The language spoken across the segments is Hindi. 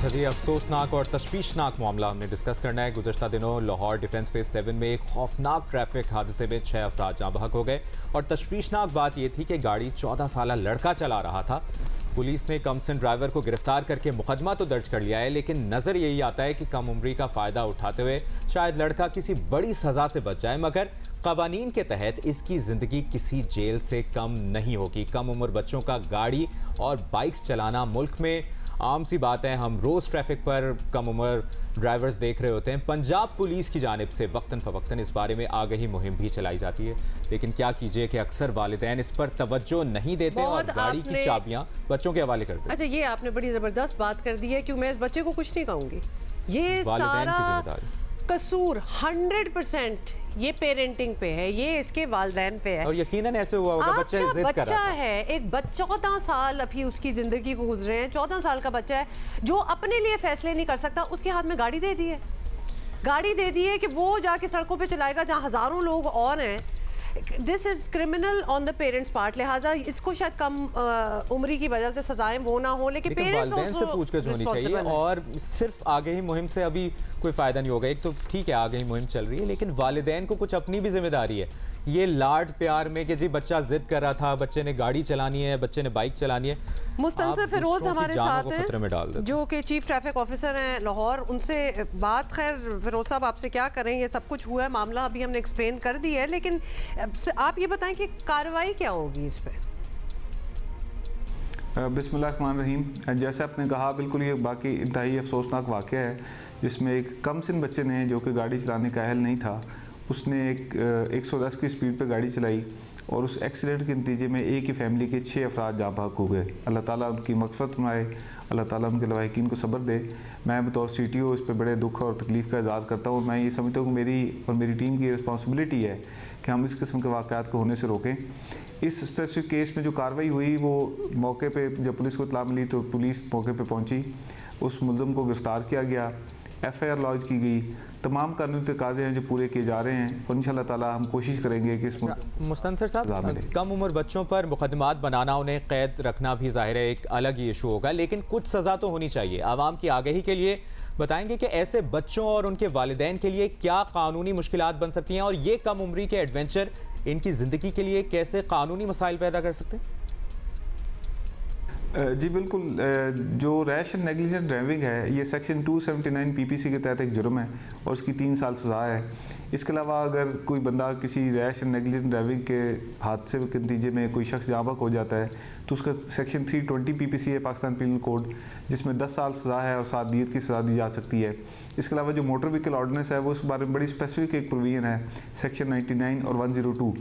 अच्छा जी, अफसोसनाक और तशवीशनाक मामला हमने डिस्कस करना है। गुज़श्ता दिनों लाहौर डिफेंस फेज 7 में एक खौफनाक ट्रैफिक हादसे में 6 अफराद जाँ बहक हो गए और तशवीशनाक बात यह थी कि गाड़ी 14 साला लड़का चला रहा था। पुलिस ने कमसिन ड्राइवर को गिरफ्तार करके मुकदमा तो दर्ज कर लिया है, लेकिन नज़र यही आता है कि कम उम्री का फ़ायदा उठाते हुए शायद लड़का किसी बड़ी सज़ा से बच जाए, मगर कवानीन के तहत इसकी ज़िंदगी किसी जेल से कम नहीं होगी। कम उम्र बच्चों का गाड़ी और बाइक्स चलाना मुल्क में आम सी बात है। हम रोज़ ट्रैफिक पर कम उम्र ड्राइवर्स देख रहे होते हैं। पंजाब पुलिस की जानिब से वक्तन फ़वक्तन इस बारे में आगाही मुहिम भी चलाई जाती है, लेकिन क्या कीजिए कि अक्सर वालिदैन इस पर तवज्जो नहीं देते और गाड़ी की चाबियां बच्चों के हवाले करते हैं। अच्छा, ये आपने बड़ी ज़बरदस्त बात कर दी है कि मैं इस बच्चे को कुछ नहीं कहूँगी। ये वालिदैन की जिम्मेदारी कसूर 100% ये पेरेंटिंग पे है, ये इसके वालिदैन पे है। और यकीनन ऐसे हुआ होगा, बच्चा जिद कर रहा था। है एक बच्चा 14 साल अभी उसकी जिंदगी को गुजरे हैं। 14 साल का बच्चा है जो अपने लिए फैसले नहीं कर सकता, उसके हाथ में गाड़ी दे दी है। गाड़ी दे दी है कि वो जाके सड़कों पे चलाएगा जहाँ हजारों लोग और हैं। This is criminal on the parents part. लिहाजा इसको शायद कम उम्री की वजह से सजाएं वो ना हो, लेकिन पेरेंट्स से पूछकर होनी चाहिए। और सिर्फ आगे ही मुहिम से अभी कोई फायदा नहीं होगा। एक तो ठीक है आगे ही मुहिम चल रही है, लेकिन वालिदैन को कुछ अपनी भी जिम्मेदारी है। ये लाड प्यार में कि जी बच्चा जिद कर रहा था, बच्चे ने गाड़ी चलानी है, बच्चे ने बाइक चलानी है। मुस्तनसर फिरोज हमारे साथ हैं जो कि चीफ ट्रैफिक ऑफिसर हैं लाहौर। उनसे बात, खैर फिरोज साहब आपसे क्या करें, ये सब कुछ हुआ है, मामला अभी हमने एक्सप्लेन कर दिया है, लेकिन आप ये बताएं कि कार्रवाई क्या होगी इस पे। बिस्मिल्लाहिर्रहमानिर्रहीम। जैसे आपने कहा, बिल्कुल ये बाकी इंतहाई अफसोसनाक वाक़या है जिसमें एक कम सिन बच्चे ने जो कि गाड़ी चलाने का अहल नहीं था, उसने एक 110 की स्पीड पे गाड़ी चलाई और उस एक्सीडेंट के नतीजे में एक ही फैमिली के 6 अफराद जाँ बहक हो गए। अल्लाह ताला उनकी मग़फ़िरत फरमाए, अल्लाह ताला उनके लवाहिकीन को सब्र दे। मैं बतौर CTO इस पर बड़े दुख और तकलीफ़ का इज़हार करता हूँ। मैं ये समझता हूँ कि मेरी और मेरी टीम की रिस्पॉन्सिबिलिटी है कि हम इस किस्म के वाक़यात को होने से रोकें। इस स्पेसिफिक केस में जो कार्रवाई हुई, वो मौके पर जब पुलिस को इत्तला मिली तो पुलिस मौके पर पहुँची, उस मुल्ज़िम को गिरफ़्तार किया गया, FIR लॉन्च की गई। तमाम कानूनी तकाज़े हैं जो पूरे किए जा रहे हैं और इंशाल्लाह ताला हम कोशिश करेंगे कि इसमें मुस्तनसर साहब, कम उम्र बच्चों पर मुकदमात बनाना, उन्हें कैद रखना भी ज़ाहिर है एक अलग ही इशू होगा, लेकिन कुछ सज़ा तो होनी चाहिए। आवाम की आगाही के लिए बताएंगे कि ऐसे बच्चों और उनके वालिदैन के लिए क्या कानूनी मुश्किलात बन सकती हैं और ये कम उम्री के एडवेंचर इनकी ज़िंदगी के लिए कैसे कानूनी मसाइल पैदा कर सकते हैं। जी बिल्कुल, जो रैश एंड नेग्लिजेंट ड्राइविंग है ये सेक्शन 279 PPC के तहत एक जुर्म है और उसकी 3 साल सज़ा है। इसके अलावा अगर कोई बंदा किसी रैश एंड नेग्लिजेंट ड्राइविंग के हादसे के नतीजे में कोई शख्स जाँ बहक हो जाता है तो उसका सेक्शन 320 PPC है पाकिस्तान पीनल कोड, जिसमें 10 साल सज़ा है और 7 दीयत की सज़ा दी जा सकती है। इसके अलावा जो मोटर व्हीकल ऑर्डिनेंस है वो उस बारे में बड़ी स्पेसिफिक एक प्रोविजन है सेक्शन 99 और 102,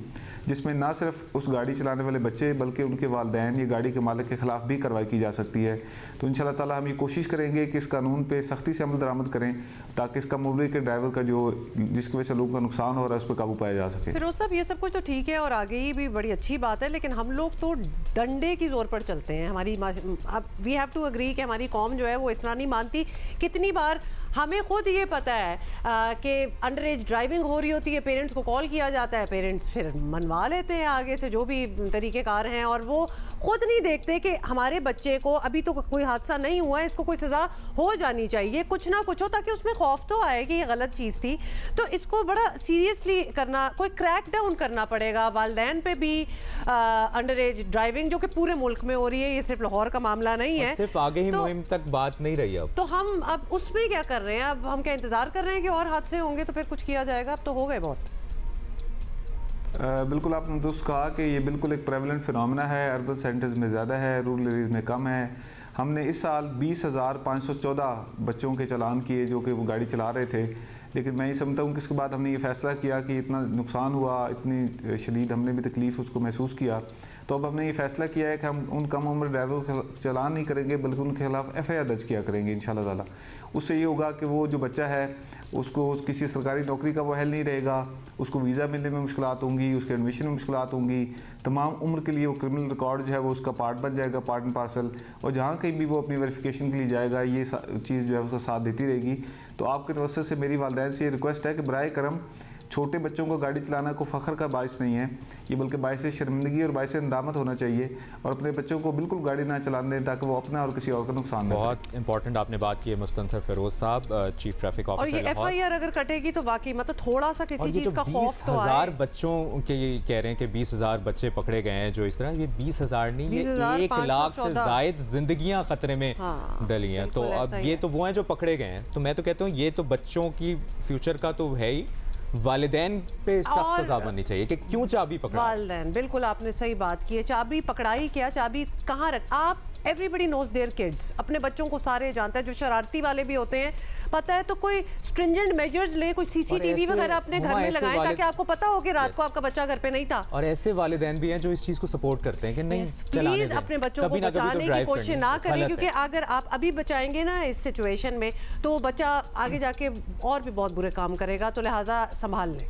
जिसमें ना सिर्फ उस गाड़ी चलाने वाले बच्चे बल्कि उनके वालिदैन या गाड़ी के मालिक के ख़िलाफ़ भी कार्रवाई की जा सकती है। तो इंशाल्लाह ताला हम ये कोशिश करेंगे कि इस कानून पे सख्ती से अमल दरामद करें ताकि इस कम उम्र के ड्राइवर का जो जिसकी वजह से लोगों का नुकसान हो रहा है उस पर काबू पाया जा सके। फिरोज साहब, ये सब कुछ तो ठीक है और आगे ही भी बड़ी अच्छी बात है, लेकिन हम लोग तो डंडे की जोर पर चलते हैं। हमारी वी हैव टू अग्री कि हमारी कौम जो है वो इस तरह नहीं मानती। कितनी बार हमें खुद ये पता है कि अंडर एज ड्राइविंग हो रही होती है, पेरेंट्स को कॉल किया जाता है, पेरेंट्स फिर मनवा लेते हैं आगे से जो भी तरीक़ेकार हैं और वो खुद नहीं देखते कि हमारे बच्चे को अभी तो कोई हादसा नहीं हुआ है, इसको कोई सज़ा हो जानी चाहिए, कुछ ना कुछ हो ताकि उसमें खौफ तो आए कि ये गलत चीज़ थी। तो इसको बड़ा सीरियसली करना, कोई क्रैक डाउन करना पड़ेगा वालिदैन पे भी। अंडर एज ड्राइविंग जो कि पूरे मुल्क में हो रही है, ये सिर्फ लाहौर का मामला नहीं है, सिर्फ आगे ही मुहिम तक बात नहीं रही। अब तो हम अब उसमें क्या कर रहे हैं? अब हम क्या इंतजार कर रहे हैं कि और हादसे होंगे तो फिर कुछ किया जाएगा? अब तो हो गए बहुत। बिल्कुल आपने दोस्त कहा कि ये बिल्कुल एक प्रेवलेंट फिनोमेना है। अर्बन सेंटर्स में ज़्यादा है, रूरल एरियाज़ में कम है। हमने इस साल 20,514 बच्चों के चालान किए जो कि वो गाड़ी चला रहे थे, लेकिन मैं ये समझता हूँ कि इसके बाद हमने ये फ़ैसला किया कि इतना नुकसान हुआ, इतनी शदीद हमने भी तकलीफ़ उसको महसूस किया, तो अब हमने ये फ़ैसला किया है कि हम उन कम उम्र ड्राइवरों का चालान नहीं करेंगे बल्कि उनके खिलाफ FIR दर्ज किया करेंगे इंशाल्लाह ताला। उससे ये होगा कि वो जो बच्चा है उसको किसी सरकारी नौकरी का वो अहल नहीं रहेगा, उसको वीज़ा मिलने में मुश्किलात होंगी, उसके एडमिशन में मुश्किलात होंगी, तमाम उम्र के लिए वो क्रिमिनल रिकॉर्ड जो है वो उसका पार्ट बन जाएगा, पार्ट एंड पार्सल, और जहाँ कहीं भी वो अपनी वेरिफिकेशन के लिए जाएगा ये चीज़ जो है उसका साथ देती रहेगी। तो आपके तवज्जो से मेरी वालिदैन से ये रिक्वेस्ट है कि बराए करम छोटे बच्चों को गाड़ी चलाना कोई फ़ख्र का बायस नहीं है, ये बल्कि बायस शर्मिंदगी और बायस नदामत होना चाहिए। और अपने बच्चों को बिल्कुल गाड़ी ना चलाने दें ताकि वो अपना और किसी और का नुकसान ना। बहुत इंपॉर्टेंट आपने बात की है मुस्तनसर फिरोज साहब, चीफ ट्रैफिक ऑफिसर। और ये FIR अगर कटेगी तो वाकई मतलब थोड़ा सा किसी चीज़ का खौफ तो आए। 20,000 बच्चों के ये कह रहे हैं कि 20,000 बच्चे पकड़े गए हैं जो इस तरह, ये 20,000 नहीं, ये 1 लाख से ज़ायद जिंदगियां खतरे में डली हैं। तो अब ये तो वो हैं जो पकड़े गए हैं, तो मैं तो कहता हूँ ये तो बच्चों की फ्यूचर का तो है ही, वालिदैन पे सख्त सजा बननी चाहिए कि क्यों चाबी पकड़ा। वालिदैन, बिल्कुल आपने सही बात की है। चाबी पकड़ाई क्या, चाबी कहाँ रख, आप एवरीबडी नोज देयर किड्स, अपने बच्चों को सारे जानते हैं, जो शरारती वाले भी होते हैं पता है, तो कोई स्ट्रिंजेंट मेजर्स ले, कोई CCTV वगैरह अपने घर में लगाएं ताकि आपको पता हो कि रात को आपका बच्चा घर पे नहीं था। और ऐसे वालिदैन भी हैं जो इस चीज को सपोर्ट करते हैं कि नहीं प्लीज अपने बच्चों को बचाने की कोशिश ना करें, क्योंकि अगर आप अभी बचाएंगे ना इस सिचुएशन में तो बच्चा आगे जाके और भी बहुत बुरे काम करेगा, तो लिहाजा संभाल लें।